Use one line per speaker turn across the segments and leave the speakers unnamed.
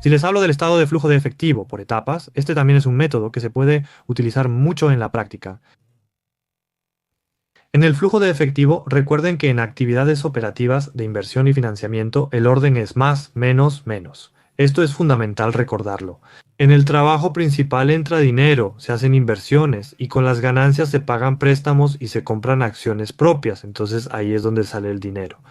Si les hablo del estado de flujo de efectivo por etapas, este también es un método que se puede utilizar mucho en la práctica. En el flujo de efectivo, recuerden que en actividades operativas de inversión y financiamiento el orden es más, menos, menos. Esto es fundamental recordarlo. En el trabajo principal entra dinero, se hacen inversiones y con las ganancias se pagan préstamos y se compran acciones propias, entonces ahí es donde sale el dinero.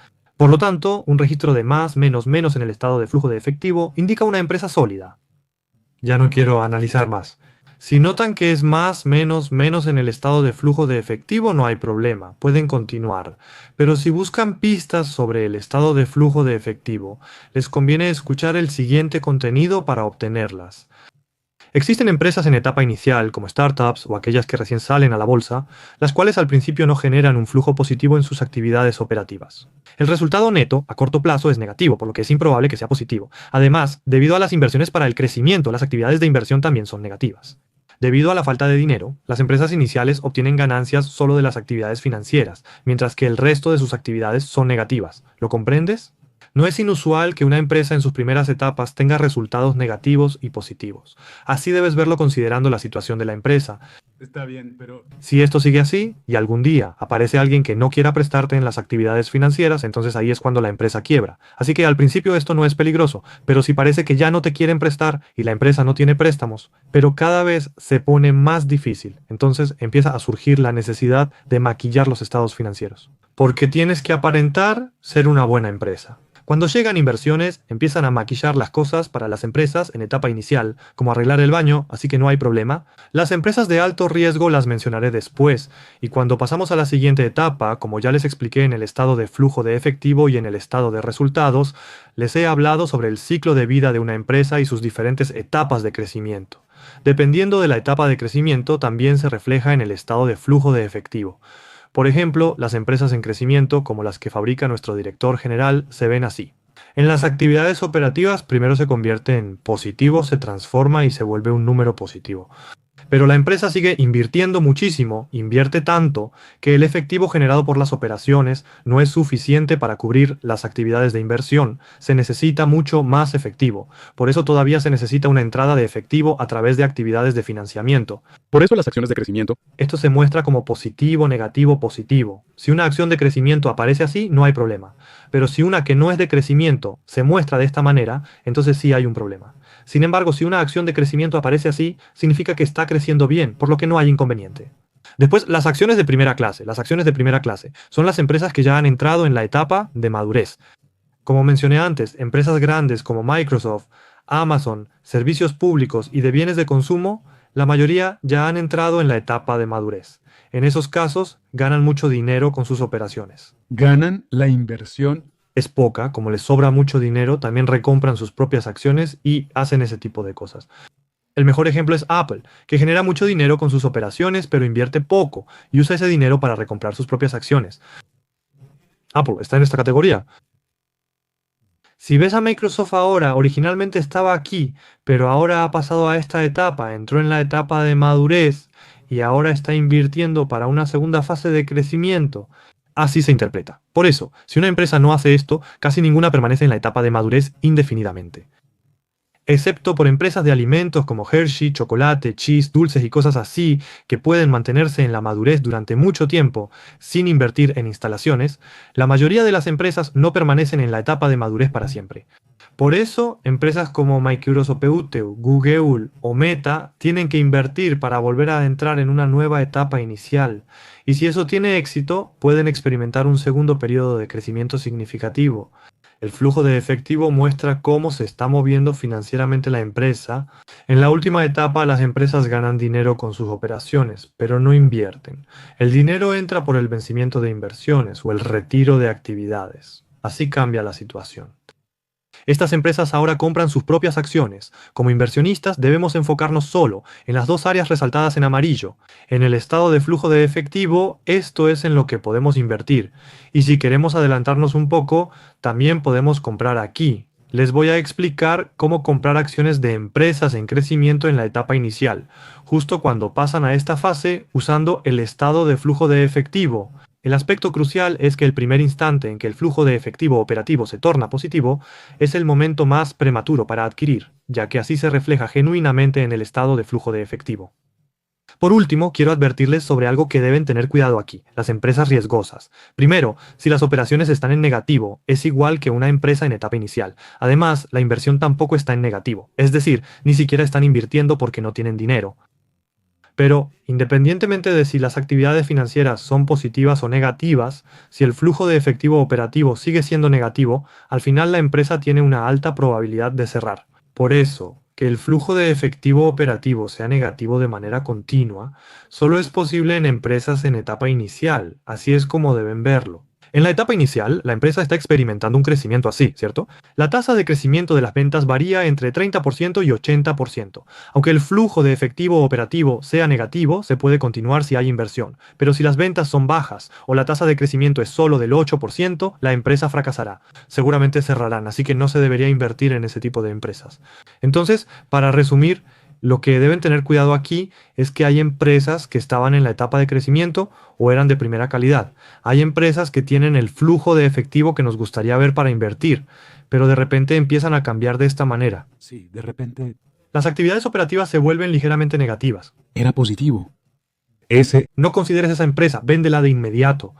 Por lo tanto, un registro de más, menos, menos en el estado de flujo de efectivo indica una empresa sólida. Ya no quiero analizar más. Si notan que es más, menos, menos en el estado de flujo de efectivo, no hay problema, pueden continuar. Pero si buscan pistas sobre el estado de flujo de efectivo, les conviene escuchar el siguiente contenido para obtenerlas. Existen empresas en etapa inicial, como startups o aquellas que recién salen a la bolsa, las cuales al principio no generan un flujo positivo en sus actividades operativas. El resultado neto, a corto plazo, es negativo, por lo que es improbable que sea positivo. Además, debido a las inversiones para el crecimiento, las actividades de inversión también son negativas. Debido a la falta de dinero, las empresas iniciales obtienen ganancias solo de las actividades financieras, mientras que el resto de sus actividades son negativas. ¿Lo comprendes? No es inusual que una empresa en sus primeras etapas tenga resultados negativos y positivos. Así debes verlo considerando la situación de la empresa.
Está bien, pero
Si esto sigue así y algún día aparece alguien que no quiera prestarte en las actividades financieras, entonces ahí es cuando la empresa quiebra. Así que al principio esto no es peligroso, pero si parece que ya no te quieren prestar y la empresa no tiene préstamos, pero cada vez se pone más difícil, entonces empieza a surgir la necesidad de maquillar los estados financieros. Porque tienes que aparentar ser una buena empresa. Cuando llegan inversiones, empiezan a maquillar las cosas para las empresas en etapa inicial, como arreglar el baño, así que no hay problema. Las empresas de alto riesgo las mencionaré después, y cuando pasamos a la siguiente etapa, como ya les expliqué en el estado de flujo de efectivo y en el estado de resultados, les he hablado sobre el ciclo de vida de una empresa y sus diferentes etapas de crecimiento. Dependiendo de la etapa de crecimiento, también se refleja en el estado de flujo de efectivo. Por ejemplo, las empresas en crecimiento, como las que fabrica nuestro director general, se ven así. En las actividades operativas, primero se convierte en positivo, se transforma y se vuelve un número positivo. Pero la empresa sigue invirtiendo muchísimo, invierte tanto, que el efectivo generado por las operaciones no es suficiente para cubrir las actividades de inversión. Se necesita mucho más efectivo. Por eso todavía se necesita una entrada de efectivo a través de actividades de financiamiento.
por eso las acciones de crecimiento.
Esto se muestra como positivo, negativo, positivo. Si una acción de crecimiento aparece así, no hay problema. Pero si una que no es de crecimiento se muestra de esta manera, entonces sí hay un problema. Sin embargo, si una acción de crecimiento aparece así, significa que está creciendo bien, por lo que no hay inconveniente. Después, las acciones de primera clase. Las acciones de primera clase son las empresas que ya han entrado en la etapa de madurez. Como mencioné antes, empresas grandes como Microsoft, Amazon, servicios públicos y de bienes de consumo, la mayoría ya han entrado en la etapa de madurez. En esos casos, ganan mucho dinero con sus operaciones.
Ganan la inversión.
Es poca, como les sobra mucho dinero, también recompran sus propias acciones y hacen ese tipo de cosas. El mejor ejemplo es Apple, que genera mucho dinero con sus operaciones, pero invierte poco y usa ese dinero para recomprar sus propias acciones. Apple está en esta categoría. Si ves a Microsoft ahora, originalmente estaba aquí, pero ahora ha pasado a esta etapa, entró en la etapa de madurez y ahora está invirtiendo para una segunda fase de crecimiento. Así se interpreta. Por eso, si una empresa no hace esto, casi ninguna permanece en la etapa de madurez indefinidamente. Excepto por empresas de alimentos como Hershey, chocolate, cheese, dulces y cosas así, que pueden mantenerse en la madurez durante mucho tiempo sin invertir en instalaciones, la mayoría de las empresas no permanecen en la etapa de madurez para siempre. Por eso, empresas como Microsoft, Google o Meta tienen que invertir para volver a entrar en una nueva etapa inicial. Y si eso tiene éxito, pueden experimentar un segundo periodo de crecimiento significativo. El flujo de efectivo muestra cómo se está moviendo financieramente la empresa. En la última etapa, las empresas ganan dinero con sus operaciones, pero no invierten. El dinero entra por el vencimiento de inversiones o el retiro de actividades. Así cambia la situación. Estas empresas ahora compran sus propias acciones. Como inversionistas debemos enfocarnos solo en las dos áreas resaltadas en amarillo. En el estado de flujo de efectivo, esto es en lo que podemos invertir. Y si queremos adelantarnos un poco, también podemos comprar aquí. Les voy a explicar cómo comprar acciones de empresas en crecimiento en la etapa inicial, justo cuando pasan a esta fase usando el estado de flujo de efectivo. El aspecto crucial es que el primer instante en que el flujo de efectivo operativo se torna positivo es el momento más prematuro para adquirir, ya que así se refleja genuinamente en el estado de flujo de efectivo. Por último, quiero advertirles sobre algo que deben tener cuidado aquí, las empresas riesgosas. Primero, si las operaciones están en negativo, es igual que una empresa en etapa inicial. Además, la inversión tampoco está en negativo, es decir, ni siquiera están invirtiendo porque no tienen dinero. Pero, independientemente de si las actividades financieras son positivas o negativas, si el flujo de efectivo operativo sigue siendo negativo, al final la empresa tiene una alta probabilidad de cerrar. Por eso, que el flujo de efectivo operativo sea negativo de manera continua, solo es posible en empresas en etapa inicial, así es como deben verlo. En la etapa inicial, la empresa está experimentando un crecimiento así, ¿cierto? La tasa de crecimiento de las ventas varía entre 30% y 80%. Aunque el flujo de efectivo operativo sea negativo, se puede continuar si hay inversión. Pero si las ventas son bajas o la tasa de crecimiento es solo del 8%, la empresa fracasará. Seguramente cerrarán, así que no se debería invertir en ese tipo de empresas. Entonces, para resumir, lo que deben tener cuidado aquí es que hay empresas que estaban en la etapa de crecimiento o eran de primera calidad. Hay empresas que tienen el flujo de efectivo que nos gustaría ver para invertir, pero de repente empiezan a cambiar de esta manera.
Sí, de repente
Las actividades operativas se vuelven ligeramente negativas.
era positivo. Ese
No consideres esa empresa, véndela de inmediato.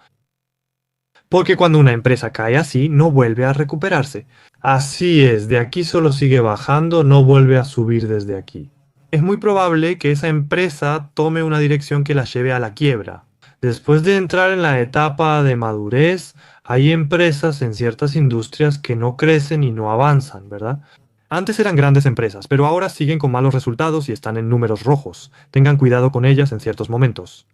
Porque cuando una empresa cae así, no vuelve a recuperarse. Así es, de aquí solo sigue bajando, no vuelve a subir desde aquí. Es muy probable que esa empresa tome una dirección que la lleve a la quiebra. Después de entrar en la etapa de madurez, hay empresas en ciertas industrias que no crecen y no avanzan, ¿verdad? Antes eran grandes empresas, pero ahora siguen con malos resultados y están en números rojos. Tengan cuidado con ellas en ciertos momentos.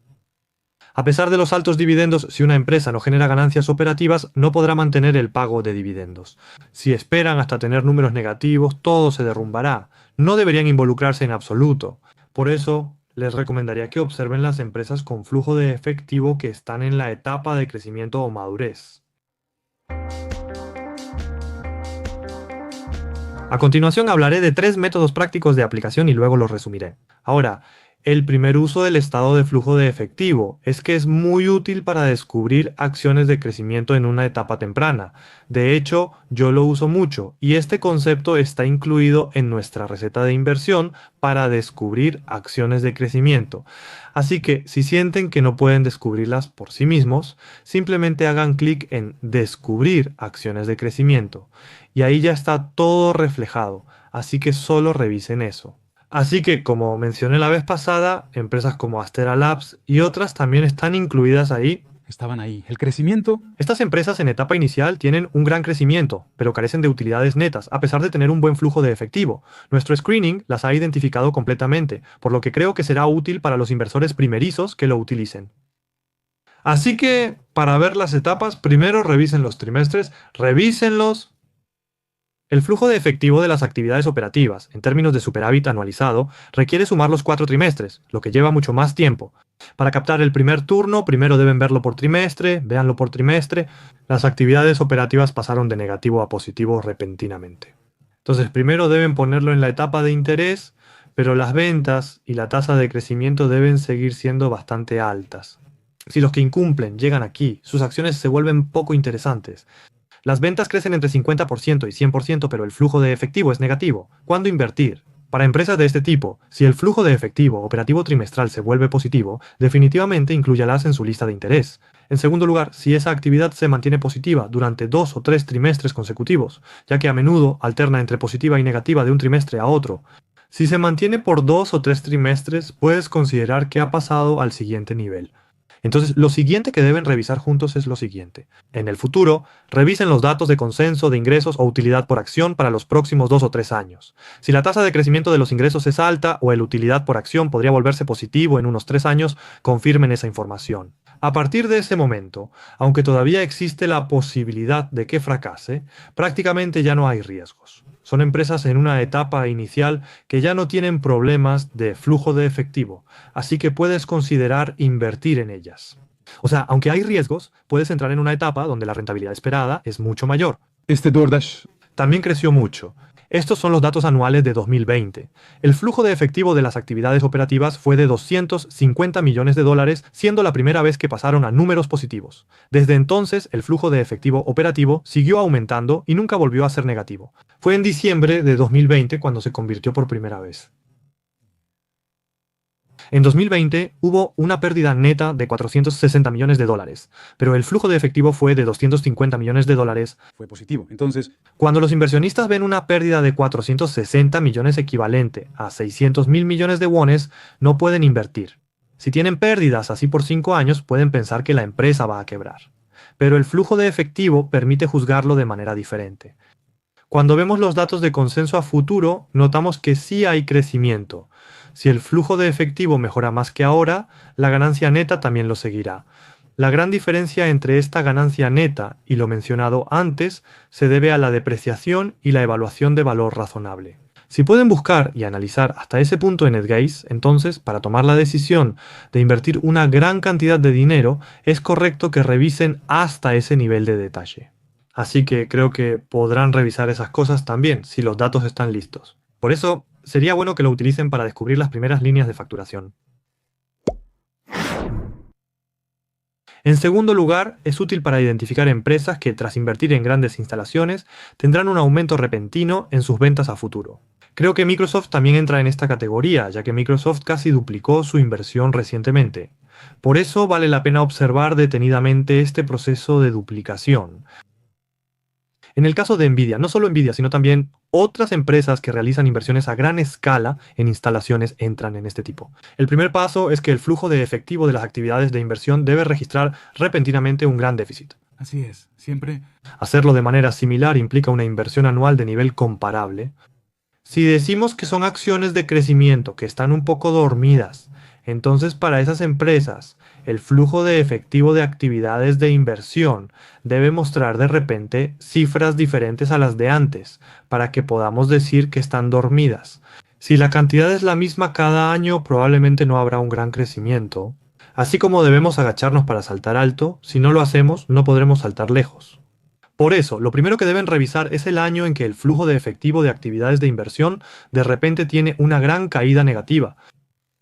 A pesar de los altos dividendos, si una empresa no genera ganancias operativas, no podrá mantener el pago de dividendos. Si esperan hasta tener números negativos, todo se derrumbará. No deberían involucrarse en absoluto. Por eso, les recomendaría que observen las empresas con flujo de efectivo que están en la etapa de crecimiento o madurez. A continuación hablaré de 3 métodos prácticos de aplicación y luego los resumiré. Ahora, el primer uso del estado de flujo de efectivo es que es muy útil para descubrir acciones de crecimiento en una etapa temprana. De hecho, yo lo uso mucho y este concepto está incluido en nuestra receta de inversión para descubrir acciones de crecimiento. Así que si sienten que no pueden descubrirlas por sí mismos, simplemente hagan clic en Descubrir acciones de crecimiento y ahí ya está todo reflejado, así que solo revisen eso. Así que, como mencioné la vez pasada, empresas como Astera Labs y otras también están incluidas ahí.
estaban ahí. El crecimiento
Estas empresas en etapa inicial tienen un gran crecimiento, pero carecen de utilidades netas, a pesar de tener un buen flujo de efectivo. Nuestro screening las ha identificado completamente, por lo que creo que será útil para los inversores primerizos que lo utilicen. Así que, para ver las etapas, primero revisen los trimestres, revísenlos. El flujo de efectivo de las actividades operativas, en términos de superávit anualizado, requiere sumar los 4 trimestres, lo que lleva mucho más tiempo. Para captar el primer turno, primero deben verlo por trimestre, véanlo por trimestre. Las actividades operativas pasaron de negativo a positivo repentinamente. Entonces, primero deben ponerlo en la etapa de interés, pero las ventas y la tasa de crecimiento deben seguir siendo bastante altas. Si los que incumplen llegan aquí, sus acciones se vuelven poco interesantes. Las ventas crecen entre 50% y 100%, pero el flujo de efectivo es negativo. ¿Cuándo invertir? Para empresas de este tipo, si el flujo de efectivo operativo trimestral se vuelve positivo, definitivamente inclúyalas en su lista de interés. En segundo lugar, si esa actividad se mantiene positiva durante 2 o 3 trimestres consecutivos, ya que a menudo alterna entre positiva y negativa de un trimestre a otro. Si se mantiene por 2 o 3 trimestres, puedes considerar que ha pasado al siguiente nivel. Entonces, lo siguiente que deben revisar juntos es lo siguiente. En el futuro, revisen los datos de consenso de ingresos o utilidad por acción para los próximos 2 o 3 años. Si la tasa de crecimiento de los ingresos es alta o el utilidad por acción podría volverse positivo en unos 3 años, confirmen esa información. A partir de ese momento, aunque todavía existe la posibilidad de que fracase, prácticamente ya no hay riesgos. Son empresas en una etapa inicial que ya no tienen problemas de flujo de efectivo, así que puedes considerar invertir en ellas. O sea, aunque hay riesgos, puedes entrar en una etapa donde la rentabilidad esperada es mucho mayor.
DoorDash
También creció mucho. Estos son los datos anuales de 2020. El flujo de efectivo de las actividades operativas fue de 250 millones de dólares, siendo la primera vez que pasaron a números positivos. Desde entonces, el flujo de efectivo operativo siguió aumentando y nunca volvió a ser negativo. Fue en diciembre de 2020 cuando se convirtió por primera vez. En 2020 hubo una pérdida neta de 460 millones de dólares, pero el flujo de efectivo fue de 250 millones de dólares.
Fue positivo. Entonces,
Cuando los inversionistas ven una pérdida de 460 millones equivalente a 600.000 millones de wones, no pueden invertir. Si tienen pérdidas así por 5 años, pueden pensar que la empresa va a quebrar. Pero el flujo de efectivo permite juzgarlo de manera diferente. Cuando vemos los datos de consenso a futuro, notamos que sí hay crecimiento. Si el flujo de efectivo mejora más que ahora, la ganancia neta también lo seguirá. La gran diferencia entre esta ganancia neta y lo mencionado antes se debe a la depreciación y la evaluación de valor razonable. Si pueden buscar y analizar hasta ese punto en Edgase, entonces, para tomar la decisión de invertir una gran cantidad de dinero, es correcto que revisen hasta ese nivel de detalle. Así que creo que podrán revisar esas cosas también si los datos están listos. Por eso, sería bueno que lo utilicen para descubrir las primeras líneas de facturación. En segundo lugar, es útil para identificar empresas que, tras invertir en grandes instalaciones, tendrán un aumento repentino en sus ventas a futuro. Creo que Microsoft también entra en esta categoría, ya que Microsoft casi duplicó su inversión recientemente. Por eso vale la pena observar detenidamente este proceso de duplicación. En el caso de Nvidia, no solo Nvidia, sino también otras empresas que realizan inversiones a gran escala en instalaciones entran en este tipo. El primer paso es que el flujo de efectivo de las actividades de inversión debe registrar repentinamente un gran déficit.
así es. Siempre
Hacerlo de manera similar implica una inversión anual de nivel comparable. Si decimos que son acciones de crecimiento que están un poco dormidas, entonces para esas empresas el flujo de efectivo de actividades de inversión debe mostrar de repente cifras diferentes a las de antes, para que podamos decir que están dormidas. Si la cantidad es la misma cada año, probablemente no habrá un gran crecimiento. Así como debemos agacharnos para saltar alto, si no lo hacemos, no podremos saltar lejos. Por eso, lo primero que deben revisar es el año en que el flujo de efectivo de actividades de inversión de repente tiene una gran caída negativa.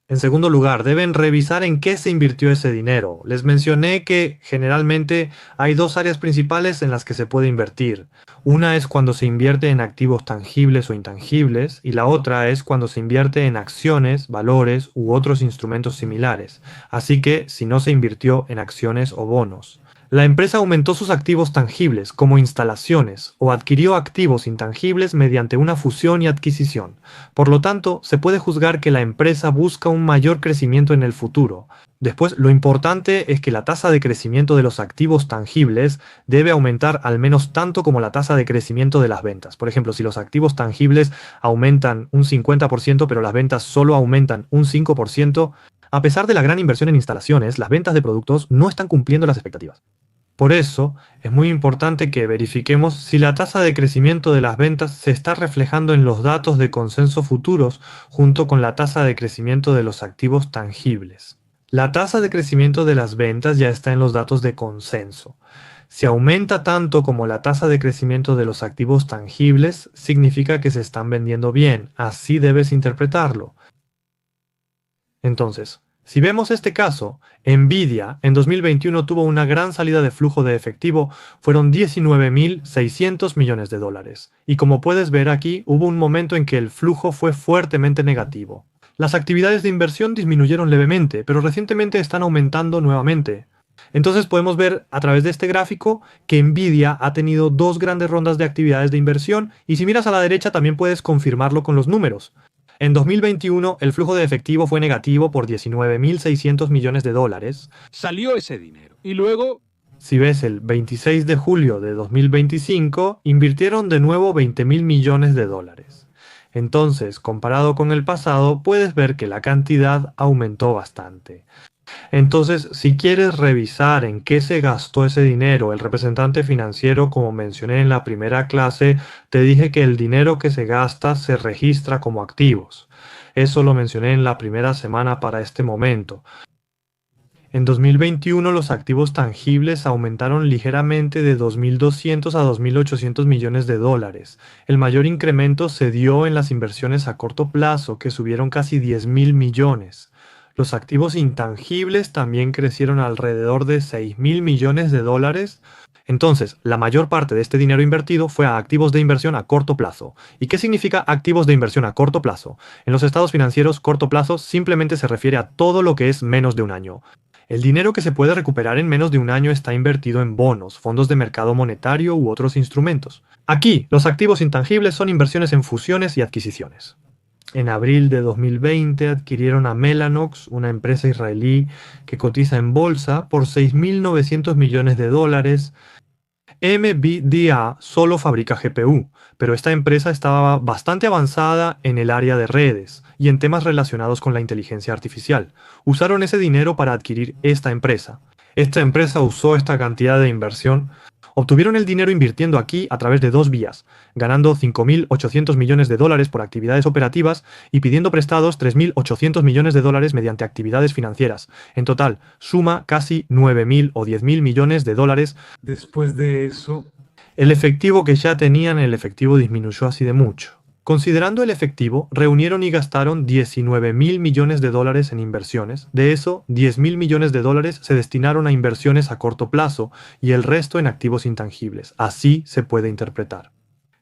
En segundo lugar, deben revisar en qué se invirtió ese dinero. Les mencioné que generalmente hay dos áreas principales en las que se puede invertir. Una es cuando se invierte en activos tangibles o intangibles y la otra es cuando se invierte en acciones, valores u otros instrumentos similares. Así que si no se invirtió en acciones o bonos. La empresa aumentó sus activos tangibles, como instalaciones, o adquirió activos intangibles mediante una fusión y adquisición. Por lo tanto, se puede juzgar que la empresa busca un mayor crecimiento en el futuro. Después, lo importante es que la tasa de crecimiento de los activos tangibles debe aumentar al menos tanto como la tasa de crecimiento de las ventas. Por ejemplo, si los activos tangibles aumentan un 50%, pero las ventas solo aumentan un 5%, a pesar de la gran inversión en instalaciones, las ventas de productos no están cumpliendo las expectativas. Por eso, es muy importante que verifiquemos si la tasa de crecimiento de las ventas se está reflejando en los datos de consenso futuros junto con la tasa de crecimiento de los activos tangibles. La tasa de crecimiento de las ventas ya está en los datos de consenso. Si aumenta tanto como la tasa de crecimiento de los activos tangibles, significa que se están vendiendo bien. Así debes interpretarlo. Entonces, si vemos este caso, Nvidia en 2021 tuvo una gran salida de flujo de efectivo, fueron 19.600 millones de dólares. Y como puedes ver aquí, hubo un momento en que el flujo fue fuertemente negativo. Las actividades de inversión disminuyeron levemente, pero recientemente están aumentando nuevamente. Entonces podemos ver a través de este gráfico que Nvidia ha tenido dos grandes rondas de actividades de inversión y si miras a la derecha también puedes confirmarlo con los números. En 2021, el flujo de efectivo fue negativo por 19.600 millones de dólares.
Salió ese dinero. Y luego,
Si ves el 26 de julio de 2025, invirtieron de nuevo 20.000 millones de dólares. Entonces, comparado con el pasado, puedes ver que la cantidad aumentó bastante. Entonces, si quieres revisar en qué se gastó ese dinero, el representante financiero, como mencioné en la primera clase, te dije que el dinero que se gasta se registra como activos. Eso lo mencioné en la primera semana para este momento. En 2021 los activos tangibles aumentaron ligeramente de 2.200 a 2.800 millones de dólares. El mayor incremento se dio en las inversiones a corto plazo, que subieron casi 10.000 millones. Los activos intangibles también crecieron alrededor de 6.000 millones de dólares. Entonces, la mayor parte de este dinero invertido fue a activos de inversión a corto plazo. ¿Y qué significa activos de inversión a corto plazo? En los estados financieros, corto plazo simplemente se refiere a todo lo que es menos de un año. El dinero que se puede recuperar en menos de un año está invertido en bonos, fondos de mercado monetario u otros instrumentos. Aquí, los activos intangibles son inversiones en fusiones y adquisiciones. En abril de 2020 adquirieron a Mellanox, una empresa israelí que cotiza en bolsa, por 6.900 millones de dólares. MBDA solo fabrica GPU, pero esta empresa estaba bastante avanzada en el área de redes y en temas relacionados con la inteligencia artificial. Usaron ese dinero para adquirir esta empresa. Esta empresa usó esta cantidad de inversión. Obtuvieron el dinero invirtiendo aquí a través de dos vías, ganando 5.800 millones de dólares por actividades operativas y pidiendo prestados 3.800 millones de dólares mediante actividades financieras. En total, suma casi 9.000 o 10.000 millones de dólares.
Después de eso,
El efectivo que ya tenían, el efectivo disminuyó así de mucho. Considerando el efectivo, reunieron y gastaron 19.000 millones de dólares en inversiones. De eso, 10.000 millones de dólares se destinaron a inversiones a corto plazo y el resto en activos intangibles. Así se puede interpretar.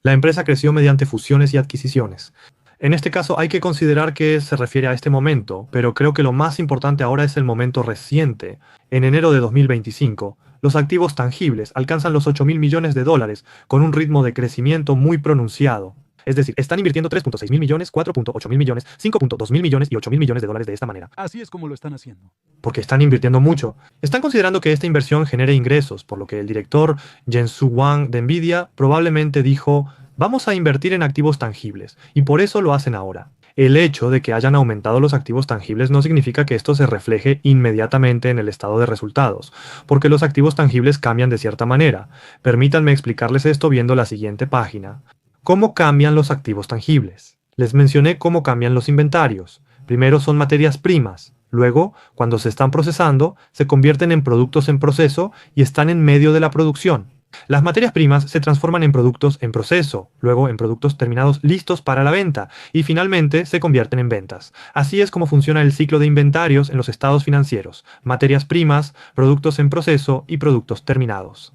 La empresa creció mediante fusiones y adquisiciones. En este caso hay que considerar que se refiere a este momento, pero creo que lo más importante ahora es el momento reciente. En enero de 2025, los activos tangibles alcanzan los 8.000 millones de dólares con un ritmo de crecimiento muy pronunciado. Es decir, están invirtiendo 3.6 mil millones, 4.8 mil millones, 5.2 mil millones y 8 mil millones de dólares de esta manera.
así es como lo están haciendo.
Porque están invirtiendo mucho. Están considerando que esta inversión genere ingresos, por lo que el director Jensu Huang de Nvidia probablemente dijo, vamos a invertir en activos tangibles, y por eso lo hacen ahora. El hecho de que hayan aumentado los activos tangibles no significa que esto se refleje inmediatamente en el estado de resultados, porque los activos tangibles cambian de cierta manera. Permítanme explicarles esto viendo la siguiente página. ¿Cómo cambian los activos tangibles? Les mencioné cómo cambian los inventarios. Primero son materias primas. Luego, cuando se están procesando, se convierten en productos en proceso y están en medio de la producción. Las materias primas se transforman en productos en proceso, luego en productos terminados listos para la venta y finalmente se convierten en ventas. Así es como funciona el ciclo de inventarios en los estados financieros: materias primas, productos en proceso y productos terminados.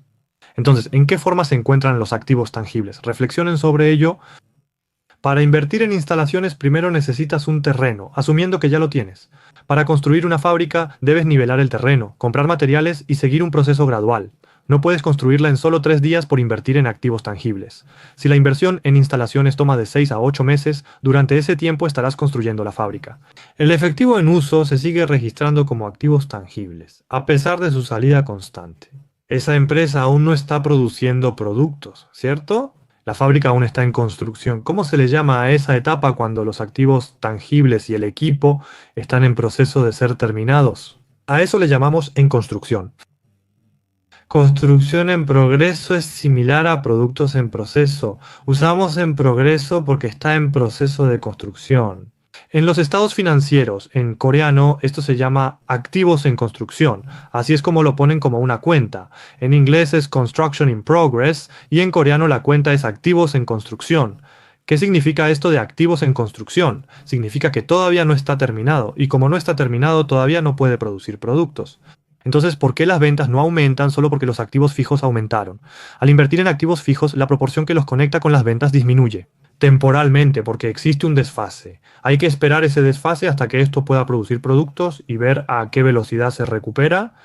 Entonces, ¿en qué forma se encuentran los activos tangibles? Reflexionen sobre ello. Para invertir en instalaciones primero necesitas un terreno, asumiendo que ya lo tienes. Para construir una fábrica debes nivelar el terreno, comprar materiales y seguir un proceso gradual. No puedes construirla en solo 3 días por invertir en activos tangibles. Si la inversión en instalaciones toma de 6 a 8 meses, durante ese tiempo estarás construyendo la fábrica. El efectivo en uso se sigue registrando como activos tangibles, a pesar de su salida constante. Esa empresa aún no está produciendo productos, ¿cierto? La fábrica aún está en construcción. ¿Cómo se le llama a esa etapa cuando los activos tangibles y el equipo están en proceso de ser terminados? A eso le llamamos en construcción. Construcción en progreso es similar a productos en proceso. Usamos en progreso porque está en proceso de construcción. En los estados financieros, en coreano, esto se llama activos en construcción. Así es como lo ponen como una cuenta. En inglés es construction in progress y en coreano la cuenta es activos en construcción. ¿Qué significa esto de activos en construcción? Significa que todavía no está terminado y como no está terminado todavía no puede producir productos. Entonces, ¿por qué las ventas no aumentan solo porque los activos fijos aumentaron? Al invertir en activos fijos, la proporción que los conecta con las ventas disminuye. Temporalmente, porque existe un desfase. Hay que esperar ese desfase hasta que esto pueda producir productos y ver a qué velocidad se recupera.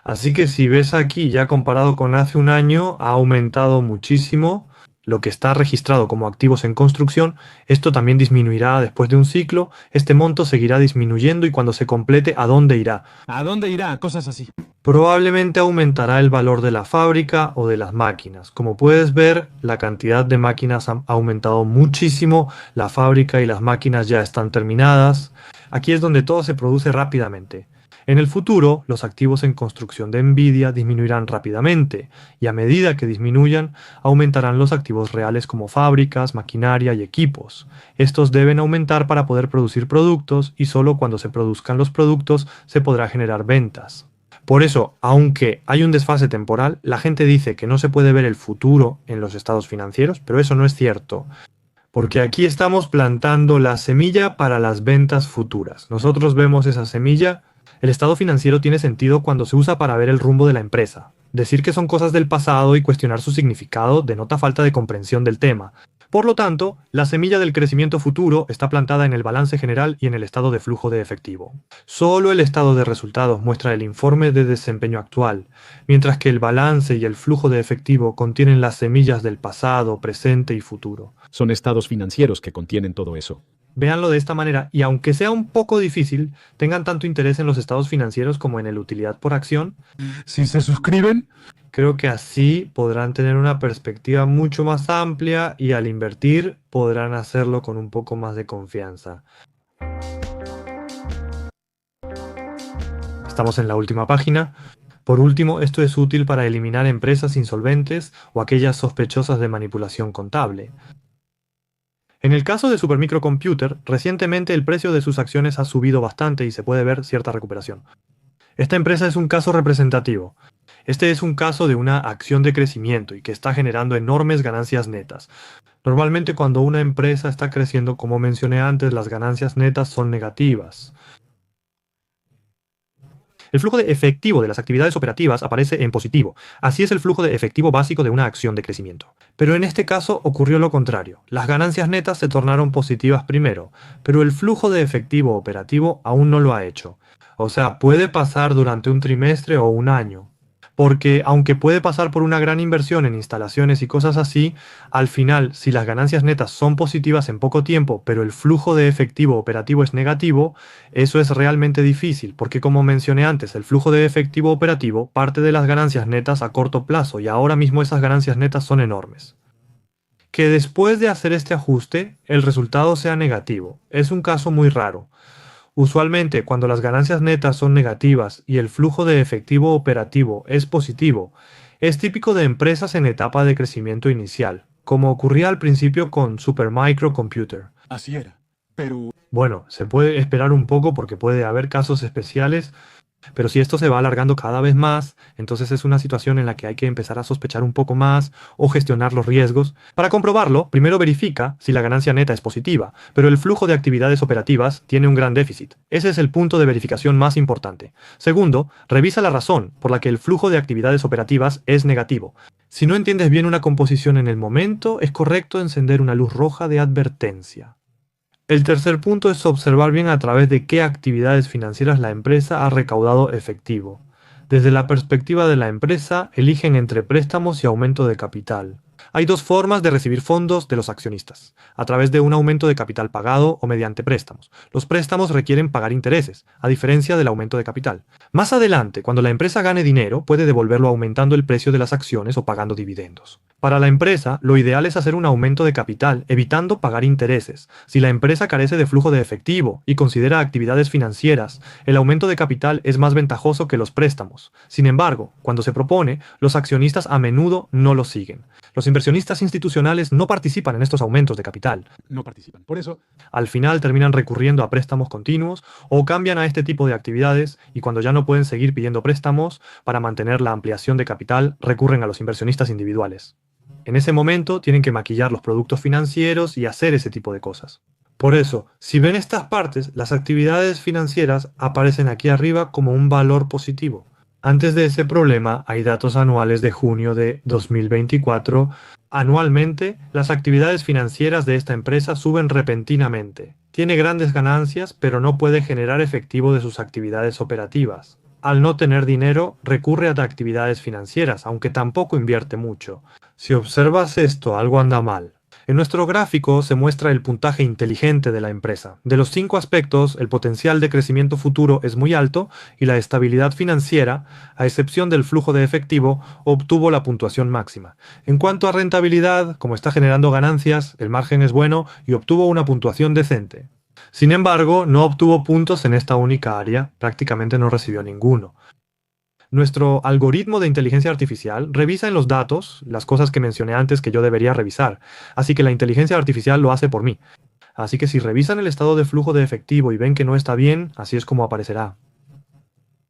Así que si ves aquí, ya comparado con hace un año, ha aumentado muchísimo. Lo que está registrado como activos en construcción, esto también disminuirá después de un ciclo. Este monto seguirá disminuyendo y cuando se complete, ¿a dónde irá?
¿A dónde irá? Cosas así.
Probablemente aumentará el valor de la fábrica o de las máquinas. Como puedes ver, la cantidad de máquinas ha aumentado muchísimo, la fábrica y las máquinas ya están terminadas. Aquí es donde todo se produce rápidamente. En el futuro, los activos en construcción de Nvidia disminuirán rápidamente, y a medida que disminuyan, aumentarán los activos reales como fábricas, maquinaria y equipos. Estos deben aumentar para poder producir productos, y solo cuando se produzcan los productos se podrá generar ventas. Por eso, aunque hay un desfase temporal, la gente dice que no se puede ver el futuro en los estados financieros, pero eso no es cierto. Porque aquí estamos plantando la semilla para las ventas futuras. Nosotros vemos esa semilla. El estado financiero tiene sentido cuando se usa para ver el rumbo de la empresa. Decir que son cosas del pasado y cuestionar su significado denota falta de comprensión del tema. Por lo tanto, la semilla del crecimiento futuro está plantada en el balance general y en el estado de flujo de efectivo. Solo el estado de resultados muestra el informe de desempeño actual, mientras que el balance y el flujo de efectivo contienen las semillas del pasado, presente y futuro.
Son estados financieros que contienen todo eso.
Véanlo de esta manera y aunque sea un poco difícil, tengan tanto interés en los estados financieros como en el utilidad por acción,
Si se suscriben,
creo que así podrán tener una perspectiva mucho más amplia y al invertir podrán hacerlo con un poco más de confianza. Estamos en la última página. Por último, esto es útil para eliminar empresas insolventes o aquellas sospechosas de manipulación contable. En el caso de Supermicrocomputer, recientemente el precio de sus acciones ha subido bastante y se puede ver cierta recuperación. Esta empresa es un caso representativo. Este es un caso de una acción de crecimiento y que está generando enormes ganancias netas. Normalmente cuando una empresa está creciendo, como mencioné antes, las ganancias netas son negativas. El flujo de efectivo de las actividades operativas aparece en positivo. Así es el flujo de efectivo básico de una acción de crecimiento. Pero en este caso ocurrió lo contrario. Las ganancias netas se tornaron positivas primero, pero el flujo de efectivo operativo aún no lo ha hecho. O sea, puede pasar durante un trimestre o un año. Porque aunque puede pasar por una gran inversión en instalaciones y cosas así, al final, si las ganancias netas son positivas en poco tiempo, pero el flujo de efectivo operativo es negativo, eso es realmente difícil, porque como mencioné antes, el flujo de efectivo operativo parte de las ganancias netas a corto plazo y ahora mismo esas ganancias netas son enormes. Que después de hacer este ajuste, el resultado sea negativo, es un caso muy raro. Usualmente, cuando las ganancias netas son negativas y el flujo de efectivo operativo es positivo, es típico de empresas en etapa de crecimiento inicial, como ocurría al principio con Supermicrocomputer.
así era. Pero
Bueno, se puede esperar un poco porque puede haber casos especiales, pero si esto se va alargando cada vez más, entonces es una situación en la que hay que empezar a sospechar un poco más o gestionar los riesgos. Para comprobarlo, primero verifica si la ganancia neta es positiva, pero el flujo de actividades operativas tiene un gran déficit. Ese es el punto de verificación más importante. Segundo, revisa la razón por la que el flujo de actividades operativas es negativo. Si no entiendes bien una composición en el momento, es correcto encender una luz roja de advertencia. El tercer punto es observar bien a través de qué actividades financieras la empresa ha recaudado efectivo. Desde la perspectiva de la empresa, eligen entre préstamos y aumento de capital. Hay dos formas de recibir fondos de los accionistas, a través de un aumento de capital pagado o mediante préstamos. Los préstamos requieren pagar intereses, a diferencia del aumento de capital. Más adelante, cuando la empresa gane dinero, puede devolverlo aumentando el precio de las acciones o pagando dividendos. Para la empresa, lo ideal es hacer un aumento de capital, evitando pagar intereses. Si la empresa carece de flujo de efectivo y considera actividades financieras, el aumento de capital es más ventajoso que los préstamos. Sin embargo, cuando se propone, los accionistas a menudo no lo siguen. Los inversionistas institucionales no participan en estos aumentos de capital.
no participan. Por eso,
Al final terminan recurriendo a préstamos continuos o cambian a este tipo de actividades y cuando ya no pueden seguir pidiendo préstamos para mantener la ampliación de capital, recurren a los inversionistas individuales. En ese momento tienen que maquillar los productos financieros y hacer ese tipo de cosas. Por eso, si ven estas partes, las actividades financieras aparecen aquí arriba como un valor positivo. Antes de ese problema, hay datos anuales de junio de 2024. Anualmente, las actividades financieras de esta empresa suben repentinamente. Tiene grandes ganancias, pero no puede generar efectivo de sus actividades operativas. Al no tener dinero, recurre a actividades financieras, aunque tampoco invierte mucho. Si observas esto, algo anda mal. En nuestro gráfico se muestra el puntaje inteligente de la empresa. De los 5 aspectos, el potencial de crecimiento futuro es muy alto y la estabilidad financiera, a excepción del flujo de efectivo, obtuvo la puntuación máxima. En cuanto a rentabilidad, como está generando ganancias, el margen es bueno y obtuvo una puntuación decente. Sin embargo, no obtuvo puntos en esta única área, prácticamente no recibió ninguno. Nuestro algoritmo de inteligencia artificial revisa en los datos las cosas que mencioné antes que yo debería revisar, así que la inteligencia artificial lo hace por mí. Así que si revisan el estado de flujo de efectivo y ven que no está bien, así es como aparecerá.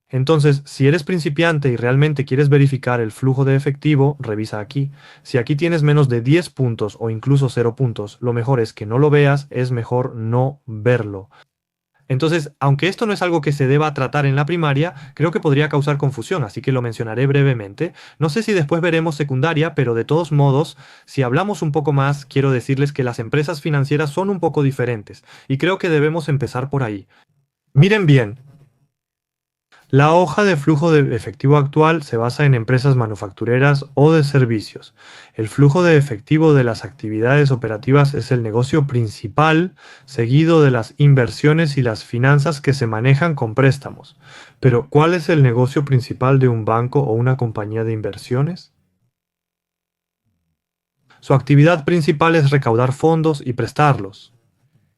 Entonces, si eres principiante y realmente quieres verificar el flujo de efectivo, revisa aquí. Si aquí tienes menos de 10 puntos o incluso 0 puntos, lo mejor es que no lo veas, es mejor no verlo. Entonces, aunque esto no es algo que se deba tratar en la primaria, creo que podría causar confusión, así que lo mencionaré brevemente. No sé si después veremos secundaria, pero de todos modos, si hablamos un poco más, quiero decirles que las empresas financieras son un poco diferentes, y creo que debemos empezar por ahí. Miren bien, la hoja de flujo de efectivo actual se basa en empresas manufactureras o de servicios. El flujo de efectivo de las actividades operativas es el negocio principal, seguido de las inversiones y las finanzas que se manejan con préstamos. Pero, ¿cuál es el negocio principal de un banco o una compañía de inversiones? Su actividad principal es recaudar fondos y prestarlos.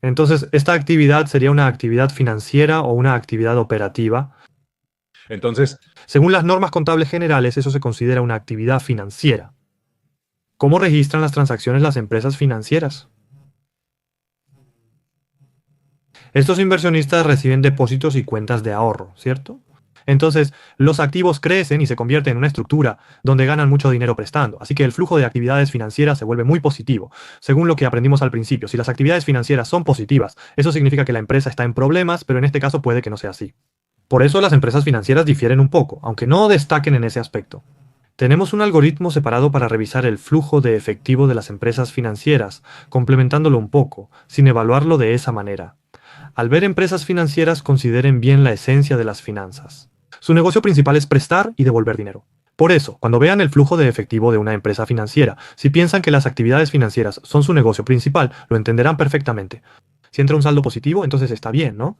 Entonces, esta actividad sería una actividad financiera o una actividad operativa.
Entonces,
Según las normas contables generales, eso se considera una actividad financiera. ¿Cómo registran las transacciones las empresas financieras? Estos inversionistas reciben depósitos y cuentas de ahorro, ¿cierto? Entonces, los activos crecen y se convierten en una estructura donde ganan mucho dinero prestando. Así que el flujo de actividades financieras se vuelve muy positivo. Según lo que aprendimos al principio, si las actividades financieras son positivas, eso significa que la empresa está en problemas, pero en este caso puede que no sea así. Por eso las empresas financieras difieren un poco, aunque no destaquen en ese aspecto. Tenemos un algoritmo separado para revisar el flujo de efectivo de las empresas financieras, complementándolo un poco, sin evaluarlo de esa manera. Al ver empresas financieras, consideren bien la esencia de las finanzas. Su negocio principal es prestar y devolver dinero. Por eso, cuando vean el flujo de efectivo de una empresa financiera, si piensan que las actividades financieras son su negocio principal, lo entenderán perfectamente. Si entra un saldo positivo, entonces está bien, ¿no?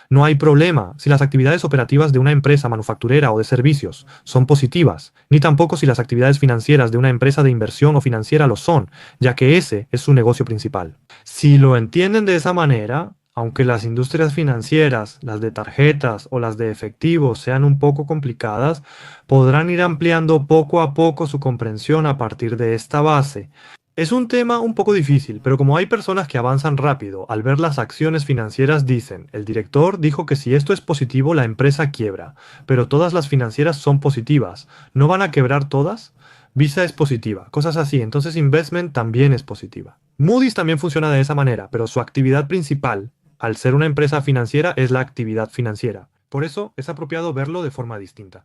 No hay problema si las actividades operativas de una empresa manufacturera o de servicios son positivas, ni tampoco si las actividades financieras de una empresa de inversión o financiera lo son, ya que ese es su negocio principal. Si lo entienden de esa manera, aunque las industrias financieras, las de tarjetas o las de efectivo sean un poco complicadas, podrán ir ampliando poco a poco su comprensión a partir de esta base. Es un tema un poco difícil, pero como hay personas que avanzan rápido, al ver las acciones financieras dicen, el director dijo que si esto es positivo la empresa quiebra, pero todas las financieras son positivas, ¿no van a quebrar todas? Visa es positiva, cosas así, entonces Investment también es positiva. Moody's también funciona de esa manera, pero su actividad principal, al ser una empresa financiera, es la actividad financiera. Por eso es apropiado verlo de forma distinta.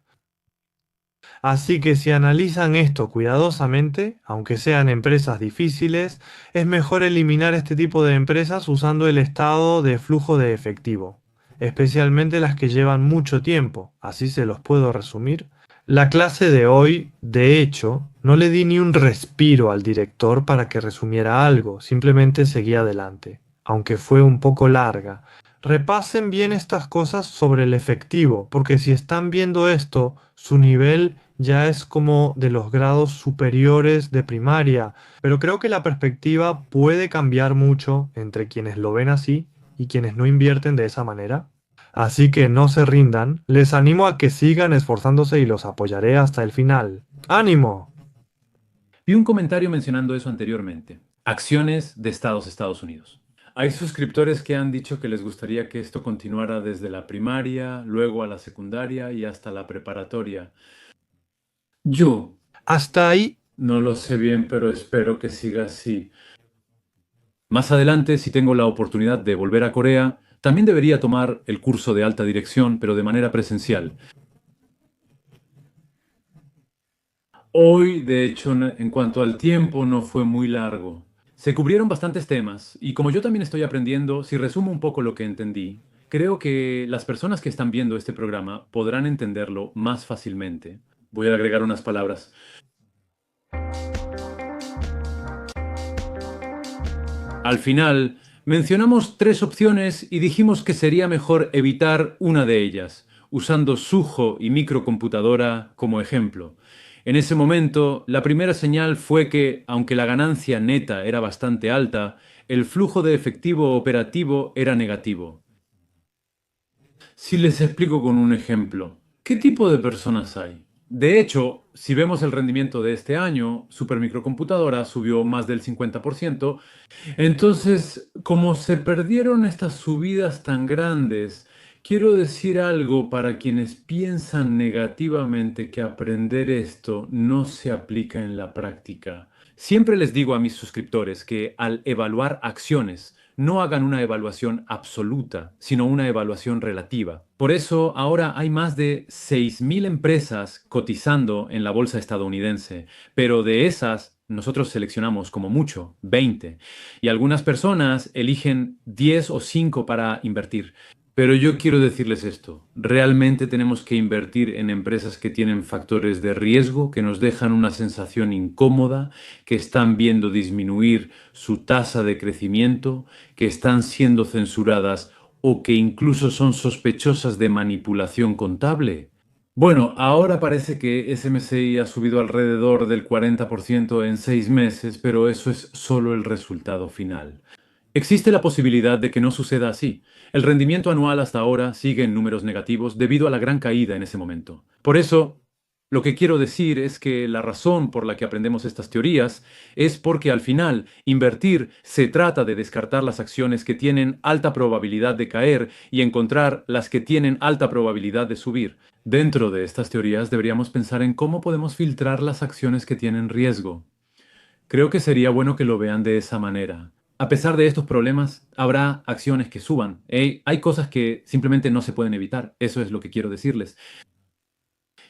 Así que si analizan esto cuidadosamente, aunque sean empresas difíciles, es mejor eliminar este tipo de empresas usando el estado de flujo de efectivo, especialmente las que llevan mucho tiempo, así se los puedo resumir. La clase de hoy, de hecho, no le di ni un respiro al director para que resumiera algo, simplemente seguí adelante, aunque fue un poco larga. Repasen bien estas cosas sobre el efectivo, porque si están viendo esto, su nivel ya es como de los grados superiores de primaria, pero creo que la perspectiva puede cambiar mucho entre quienes lo ven así y quienes no invierten de esa manera. Así que no se rindan, les animo a que sigan esforzándose y los apoyaré hasta el final. ¡Ánimo!
Vi un comentario mencionando eso anteriormente. Acciones de Estados Unidos. Hay suscriptores que han dicho que les gustaría que esto continuara desde la primaria, luego a la secundaria y hasta la preparatoria. Yo
Hasta ahí.
no lo sé bien, pero espero que siga así. Más adelante, si tengo la oportunidad de volver a Corea, también debería tomar el curso de alta dirección, pero de manera presencial. Hoy, de hecho, en cuanto al tiempo, no fue muy largo. Se cubrieron bastantes temas, y como yo también estoy aprendiendo, si resumo un poco lo que entendí, creo que las personas que están viendo este programa podrán entenderlo más fácilmente. Voy a agregar unas palabras. Al final, mencionamos tres opciones y dijimos que sería mejor evitar una de ellas, usando Sujo y microcomputadora como ejemplo. En ese momento, la primera señal fue que, aunque la ganancia neta era bastante alta, el flujo de efectivo operativo era negativo. Si les explico con un ejemplo, ¿qué tipo de personas hay? De hecho, si vemos el rendimiento de este año, Supermicrocomputadora subió más del 50%. Entonces, como se perdieron estas subidas tan grandes, Quiero decir algo para quienes piensan negativamente que aprender esto no se aplica en la práctica. Siempre les digo a mis suscriptores que al evaluar acciones, no hagan una evaluación absoluta, sino una evaluación relativa. Por eso ahora hay más de 6.000 empresas cotizando en la bolsa estadounidense, pero de esas nosotros seleccionamos como mucho 20 y algunas personas eligen 10 o 5 para invertir. Pero yo quiero decirles esto, realmente tenemos que invertir en empresas que tienen factores de riesgo, que nos dejan una sensación incómoda, que están viendo disminuir su tasa de crecimiento, que están siendo censuradas o que incluso son sospechosas de manipulación contable. Bueno, ahora parece que SMSI ha subido alrededor del 40% en 6 meses, pero eso es solo el resultado final. Existe la posibilidad de que no suceda así. El rendimiento anual hasta ahora sigue en números negativos debido a la gran caída en ese momento. Por eso, lo que quiero decir es que la razón por la que aprendemos estas teorías es porque al final invertir se trata de descartar las acciones que tienen alta probabilidad de caer y encontrar las que tienen alta probabilidad de subir. Dentro de estas teorías deberíamos pensar en cómo podemos filtrar las acciones que tienen riesgo. Creo que sería bueno que lo vean de esa manera. A pesar de estos problemas, habrá acciones que suban. Hay cosas que simplemente no se pueden evitar. Eso es lo que quiero decirles.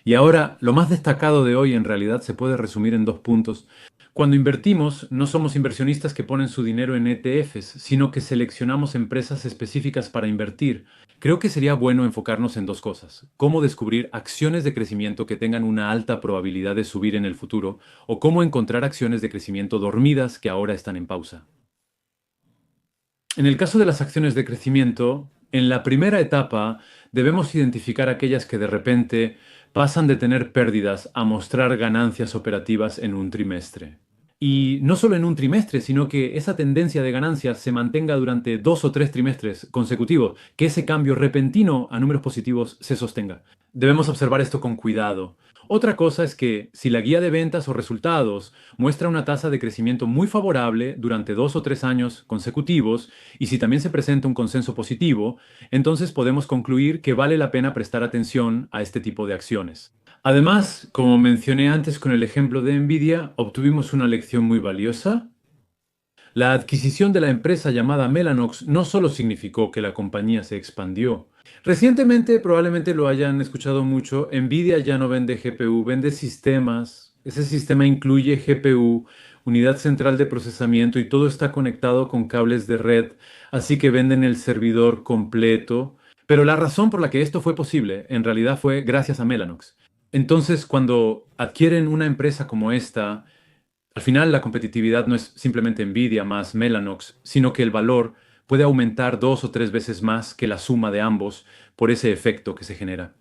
Y ahora, lo más destacado de hoy en realidad se puede resumir en 2 puntos. Cuando invertimos, no somos inversionistas que ponen su dinero en ETFs, sino que seleccionamos empresas específicas para invertir. Creo que sería bueno enfocarnos en 2 cosas. Cómo descubrir acciones de crecimiento que tengan una alta probabilidad de subir en el futuro, o cómo encontrar acciones de crecimiento dormidas que ahora están en pausa. En el caso de las acciones de crecimiento, en la primera etapa debemos identificar aquellas que de repente pasan de tener pérdidas a mostrar ganancias operativas en un trimestre. Y no solo en un trimestre, sino que esa tendencia de ganancias se mantenga durante 2 o 3 trimestres consecutivos, que ese cambio repentino a números positivos se sostenga. Debemos observar esto con cuidado. Otra cosa es que si la guía de ventas o resultados muestra una tasa de crecimiento muy favorable durante 2 o 3 años consecutivos y si también se presenta un consenso positivo, entonces podemos concluir que vale la pena prestar atención a este tipo de acciones. Además, como mencioné antes con el ejemplo de Nvidia, obtuvimos una lección muy valiosa. La adquisición de la empresa llamada Mellanox no solo significó que la compañía se expandió. Recientemente, probablemente lo hayan escuchado mucho, Nvidia ya no vende GPU, vende sistemas. Ese sistema incluye GPU, unidad central de procesamiento y todo está conectado con cables de red, así que venden el servidor completo. Pero la razón por la que esto fue posible, en realidad fue gracias a Mellanox. Entonces, cuando adquieren una empresa como esta, al final la competitividad no es simplemente Nvidia más Mellanox, sino que el valor puede aumentar 2 o 3 veces más que la suma de ambos por ese efecto que se genera.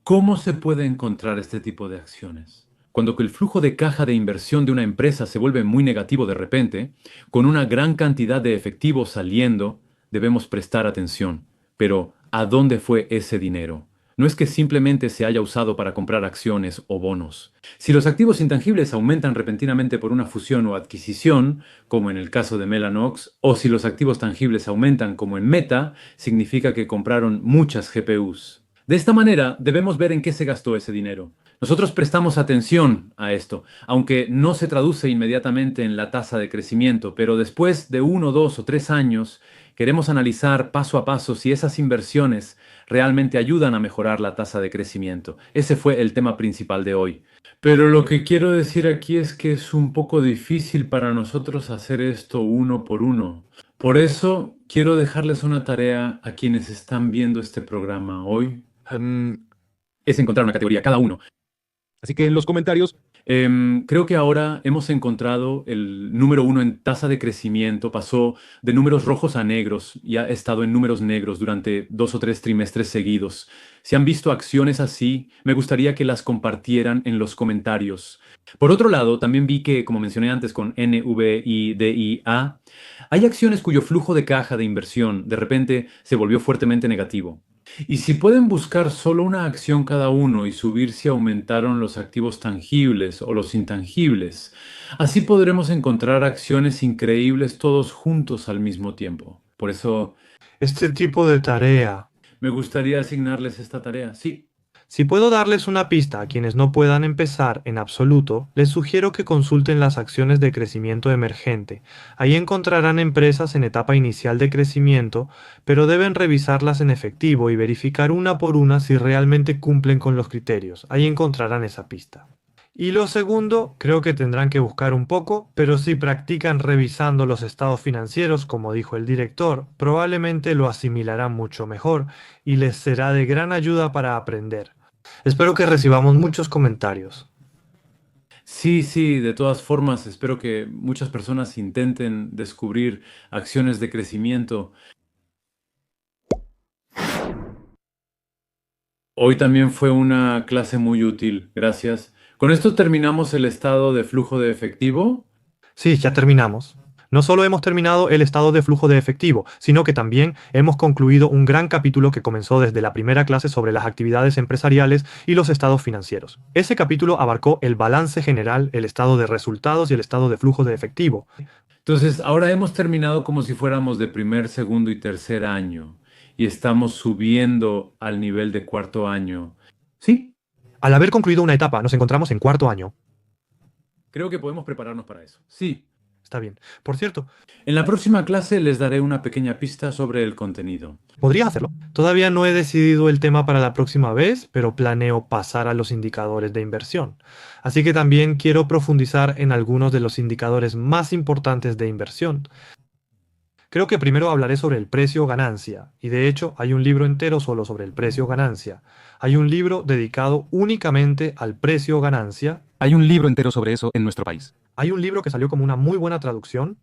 ¿Cómo se puede encontrar este tipo de acciones? Cuando el flujo de caja de inversión de una empresa se vuelve muy negativo de repente, con una gran cantidad de efectivo saliendo, debemos prestar atención. Pero, ¿a dónde fue ese dinero? No es que simplemente se haya usado para comprar acciones o bonos. Si los activos intangibles aumentan repentinamente por una fusión o adquisición, como en el caso de Mellanox, o si los activos tangibles aumentan como en Meta, significa que compraron muchas GPUs. De esta manera, debemos ver en qué se gastó ese dinero. Nosotros prestamos atención a esto, aunque no se traduce inmediatamente en la tasa de crecimiento, pero después de 1, 2 o 3 años, queremos analizar paso a paso si esas inversiones realmente ayudan a mejorar la tasa de crecimiento. Ese fue el tema principal de hoy. Pero lo que quiero decir aquí es que es un poco difícil para nosotros hacer esto uno por uno. Por eso quiero dejarles una tarea a quienes están viendo este programa hoy. Es encontrar una categoría cada uno.
Así que en los comentarios,
Creo que ahora hemos encontrado el número 1 en tasa de crecimiento. Pasó de números rojos a negros y ha estado en números negros durante 2 o 3 trimestres seguidos. Si han visto acciones así, me gustaría que las compartieran en los comentarios. Por otro lado, también vi que, como mencioné antes con NVIDIA, hay acciones cuyo flujo de caja de inversión de repente se volvió fuertemente negativo. Y si pueden buscar solo una acción cada uno y subir si aumentaron los activos tangibles o los intangibles, así podremos encontrar acciones increíbles todos juntos al mismo tiempo. Por eso,
Este tipo de tarea
Me gustaría asignarles esta tarea. Sí.
Si puedo darles una pista a quienes no puedan empezar en absoluto, les sugiero que consulten las acciones de crecimiento emergente. Ahí encontrarán empresas en etapa inicial de crecimiento, pero deben revisarlas en efectivo y verificar una por una si realmente cumplen con los criterios. Ahí encontrarán esa pista. Y lo segundo, creo que tendrán que buscar un poco, pero si practican revisando los estados financieros, como dijo el director, probablemente lo asimilarán mucho mejor y les será de gran ayuda para aprender. Espero que recibamos muchos comentarios.
Sí, sí, de todas formas, espero que muchas personas intenten descubrir acciones de crecimiento. Hoy también fue una clase muy útil, gracias. Con esto terminamos el estado de flujo de efectivo.
Sí, ya terminamos. No solo hemos terminado el estado de flujo de efectivo, sino que también hemos concluido un gran capítulo que comenzó desde la primera clase sobre las actividades empresariales y los estados financieros. Ese capítulo abarcó el balance general, el estado de resultados y el estado de flujo de efectivo.
Entonces, ahora hemos terminado como si fuéramos de primer, segundo y tercer año y estamos subiendo al nivel de cuarto año. ¿Sí?
Al haber concluido una etapa, nos encontramos en cuarto año.
Creo que podemos prepararnos para eso. Sí.
Está bien. Por cierto,
En la próxima clase les daré una pequeña pista sobre el contenido.
podría hacerlo. Todavía no he decidido el tema para la próxima vez, pero planeo pasar a los indicadores de inversión. Así que también quiero profundizar en algunos de los indicadores más importantes de inversión. Creo que primero hablaré sobre el precio ganancia, y de hecho hay un libro entero solo sobre el precio ganancia. Hay un libro dedicado únicamente al precio ganancia.
Hay un libro entero sobre eso en nuestro país.
Hay un libro que salió como una muy buena traducción.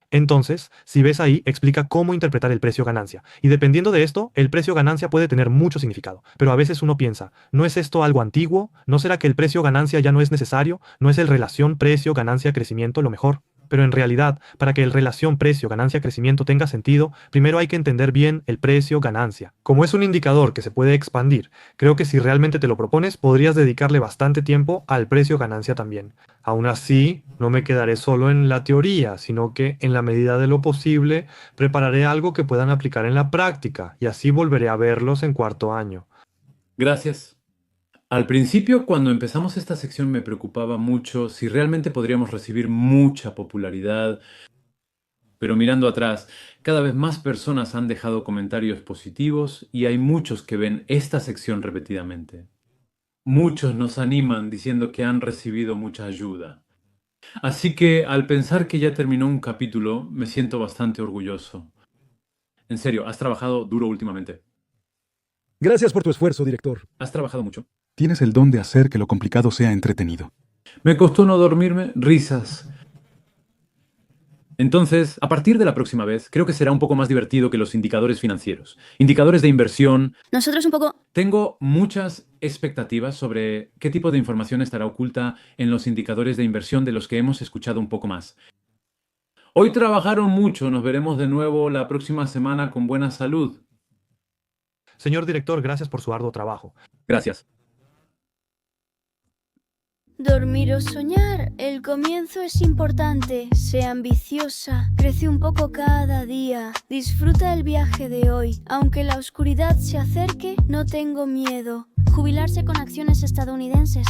Entonces, si ves ahí, explica cómo interpretar el precio ganancia. Y dependiendo de esto, el precio ganancia puede tener mucho significado. Pero a veces uno piensa, ¿no es esto algo antiguo? ¿No será que el precio ganancia ya no es necesario? ¿No es el relación precio ganancia crecimiento lo mejor? Pero en realidad, para que el relación precio-ganancia-crecimiento tenga sentido, primero hay que entender bien el precio-ganancia. Como es un indicador que se puede expandir, creo que si realmente te lo propones, podrías dedicarle bastante tiempo al precio-ganancia también. Aún así, no me quedaré solo en la teoría, sino que, en la medida de lo posible, prepararé algo que puedan aplicar en la práctica, y así volveré a verlos en cuarto año.
Gracias. Al principio, cuando empezamos esta sección, me preocupaba mucho si realmente podríamos recibir mucha popularidad. Pero mirando atrás, cada vez más personas han dejado comentarios positivos y hay muchos que ven esta sección repetidamente. Muchos nos animan diciendo que han recibido mucha ayuda. Así que, al pensar que ya terminó un capítulo, me siento bastante orgulloso. En serio, has trabajado duro últimamente.
Gracias por tu esfuerzo, director.
¿Has trabajado mucho?
Tienes el don de hacer que lo complicado sea entretenido.
Me costó no dormirme, risas. Entonces, a partir de la próxima vez, creo que será un poco más divertido que los indicadores financieros. Indicadores de inversión.
Nosotros un poco...
Tengo muchas expectativas sobre qué tipo de información estará oculta en los indicadores de inversión de los que hemos escuchado un poco más. Hoy trabajaron mucho, nos veremos de nuevo la próxima semana con buena salud.
Señor director, gracias por su arduo trabajo.
Gracias.
Dormir o soñar, el comienzo es importante. Sé ambiciosa, crece un poco cada día. Disfruta el viaje de hoy. Aunque la oscuridad se acerque, no tengo miedo. Jubilarse con acciones estadounidenses.